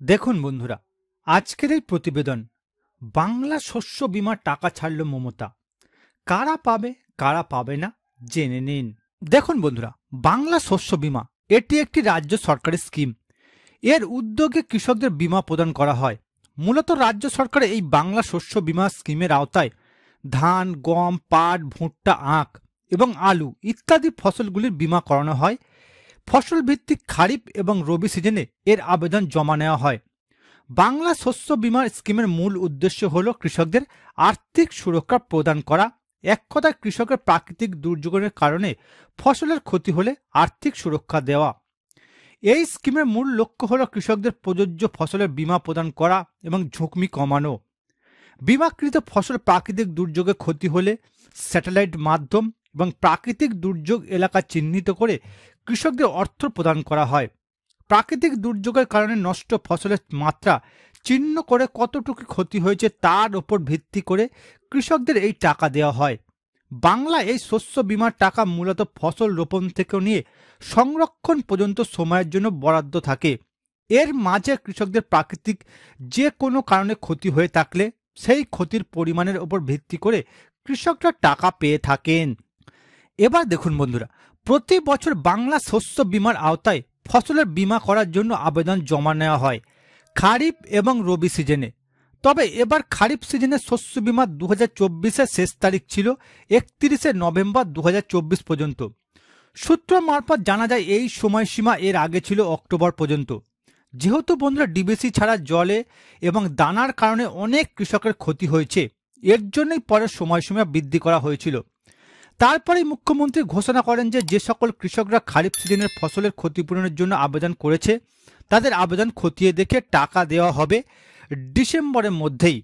দেখুন বন্ধুরা, আজকের এই প্রতিবেদন বাংলা শস্য বীমার টাকা ছাড়ল মমতা। কারা পাবে কারা পাবে না জেনে নিন। দেখুন বন্ধুরা, বাংলা শস্য বীমা এটি একটি রাজ্য সরকারের স্কিম। এর উদ্যোগে কৃষকদের বীমা প্রদান করা হয়। মূলত রাজ্য সরকারের এই বাংলা শস্য বীমা স্কিমের আওতায় ধান, গম, পাট, ভুট্টা, আখ এবং আলু ইত্যাদি ফসলগুলির বীমা করানো হয়। ফসল ভিত্তিক খারিফ এবং রবি সিজনে এর আবেদন জমা নেওয়া হয়। বাংলা শস্য বীমা স্কিমের মূল উদ্দেশ্য হল কৃষকদের আর্থিক সুরক্ষা প্রদান করা। এক কথায় কৃষকের প্রাকৃতিক দুর্যোগের কারণে ফসলের ক্ষতি হলে আর্থিক সুরক্ষা দেওয়া। এই স্কিমের মূল লক্ষ্য হল কৃষকদের প্রযোজ্য ফসলের বীমা প্রদান করা এবং ঝুঁকি কমানো। বীমাকৃত ফসল প্রাকৃতিক দুর্যোগে ক্ষতি হলে স্যাটেলাইট মাধ্যম এবং প্রাকৃতিক দুর্যোগ এলাকা চিহ্নিত করে কৃষকদের অর্থ প্রদান করা হয়। প্রাকৃতিক দুর্যোগের কারণে নষ্ট ফসলের মাত্রা চিহ্ন করে কতটুকু ক্ষতি হয়েছে তার উপর ভিত্তি করে কৃষকদের এই টাকা দেওয়া হয়। বাংলা এই শস্য বীমার টাকা মূলত ফসল রোপণ থেকে নিয়ে সংরক্ষণ পর্যন্ত সময়ের জন্য বরাদ্দ থাকে। এর মাঝে কৃষকদের প্রাকৃতিক যে কোনো কারণে ক্ষতি হয়ে থাকলে সেই ক্ষতির পরিমাণের উপর ভিত্তি করে কৃষকরা টাকা পেয়ে থাকেন। এবার দেখুন বন্ধুরা, প্রতি বছর বাংলা শস্য বীমার আওতায় ফসলের বীমা করার জন্য আবেদন জমা নেওয়া হয় খারিফ এবং রবি সিজনে। তবে এবার খারিফ সিজনে শস্য বীমা 2024-এর শেষ তারিখ ছিল 31শে নভেম্বর 2024 পর্যন্ত। সূত্র মারফত জানা যায় এই সময়সীমা এর আগে ছিল অক্টোবর পর্যন্ত। যেহেতু বন্ধুরা ডিবিসি ছাড়া জলে এবং দানার কারণে অনেক কৃষকের ক্ষতি হয়েছে, এর জন্যই পরের সময়সীমা বৃদ্ধি করা হয়েছিল। তারপরেই মুখ্যমন্ত্রী ঘোষণা করেন যে সকল কৃষকরা খারিফ সিজনের ফসলের ক্ষতিপূরণের জন্য আবেদন করেছে তাদের আবেদন খতিয়ে দেখে টাকা দেওয়া হবে ডিসেম্বরের মধ্যেই।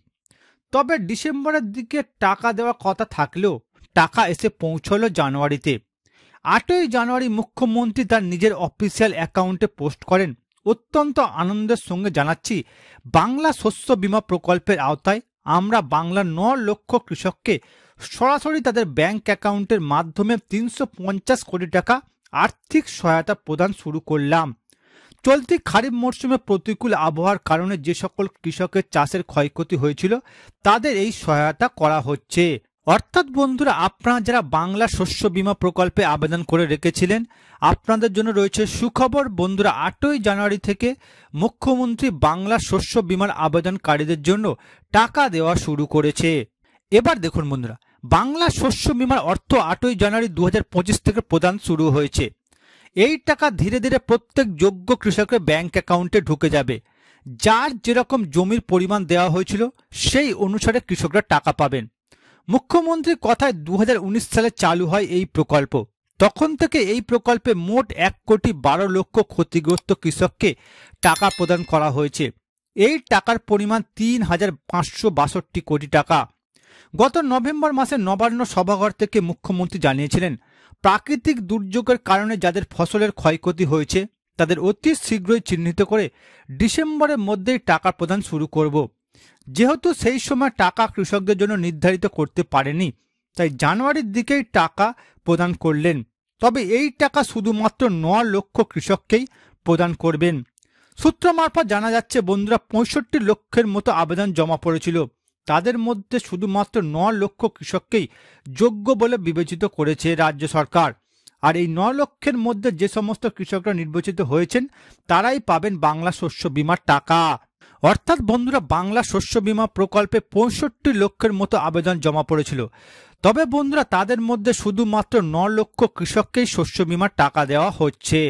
তবে ডিসেম্বরের দিকে টাকা দেওয়ার কথা থাকলেও টাকা এসে পৌঁছলো জানুয়ারিতে। 8ই জানুয়ারি মুখ্যমন্ত্রী তার নিজের অফিসিয়াল অ্যাকাউন্টে পোস্ট করেন, অত্যন্ত আনন্দের সঙ্গে জানাচ্ছি বাংলা শস্য বীমা প্রকল্পের আওতায় আমরা বাংলার 9 লক্ষ কৃষককে সরাসরি তাদের ব্যাংক অ্যাকাউন্টের মাধ্যমে 350 কোটি টাকা আর্থিক সহায়তা প্রদান শুরু করলাম। চলতি খারিফ মরশুমে প্রতিকূল আবহাওয়ার কারণে যে সকল কৃষকের চাষের ক্ষয়ক্ষতি হয়েছিল তাদের এই সহায়তা করা হচ্ছে। অর্থাৎ বন্ধুরা, আপনারা যারা বাংলা শস্য বীমা প্রকল্পে আবেদন করে রেখেছিলেন আপনাদের জন্য রয়েছে সুখবর। বন্ধুরা, 8ই জানুয়ারি থেকে মুখ্যমন্ত্রী বাংলা শস্য বীমার আবেদনকারীদের জন্য টাকা দেওয়া শুরু করেছে। এবার দেখুন বন্ধুরা, বাংলা শস্য বীমার অর্থ 8ই জানুয়ারি 2025 থেকে প্রদান শুরু হয়েছে। এই টাকা ধীরে ধীরে প্রত্যেক যোগ্য কৃষকের ব্যাংক অ্যাকাউন্টে ঢুকে যাবে। যার যেরকম জমির পরিমাণ দেওয়া হয়েছিল সেই অনুসারে কৃষকরা টাকা পাবেন। মুখ্যমন্ত্রীর কথায় 2019 সালে চালু হয় এই প্রকল্প। তখন থেকে এই প্রকল্পে মোট 1,12,00,000 ক্ষতিগ্রস্ত কৃষককে টাকা প্রদান করা হয়েছে। এই টাকার পরিমাণ 3,562 কোটি টাকা। গত নভেম্বর মাসে নবান্ন সভাঘর থেকে মুখ্যমন্ত্রী জানিয়েছিলেন প্রাকৃতিক দুর্যোগের কারণে যাদের ফসলের ক্ষয়ক্ষতি হয়েছে তাদের অতি শীঘ্রই চিহ্নিত করে ডিসেম্বরের মধ্যেই টাকা প্রদান শুরু করব। যেহেতু সেই সময় টাকা কৃষকদের জন্য নির্ধারিত করতে পারেনি, তাই জানুয়ারির দিকেই টাকা প্রদান করলেন। তবে এই টাকা শুধুমাত্র 9 লক্ষ কৃষককেই প্রদান করবেন। সূত্র মারফত জানা যাচ্ছে বন্ধুরা, 65 লক্ষের মতো আবেদন জমা পড়েছিল। তাদের মধ্যে শুধুমাত্র 9 লক্ষ কৃষককেই যোগ্য বলে বিবেচিত করেছে রাজ্য সরকার। আর এই 9 লক্ষের মধ্যে যে সমস্ত কৃষকরা নির্বাচিত হয়েছেন তারাই পাবেন বাংলা শস্য বীমার টাকা। অর্থাৎ বন্ধুরা, বাংলা শস্য বীমা প্রকল্পে 65 লক্ষের মতো আবেদন জমা পড়েছিল। তবে বন্ধুরা, তাদের মধ্যে শুধুমাত্র 9 লক্ষ কৃষককেই শস্য বীমার টাকা দেওয়া হচ্ছে।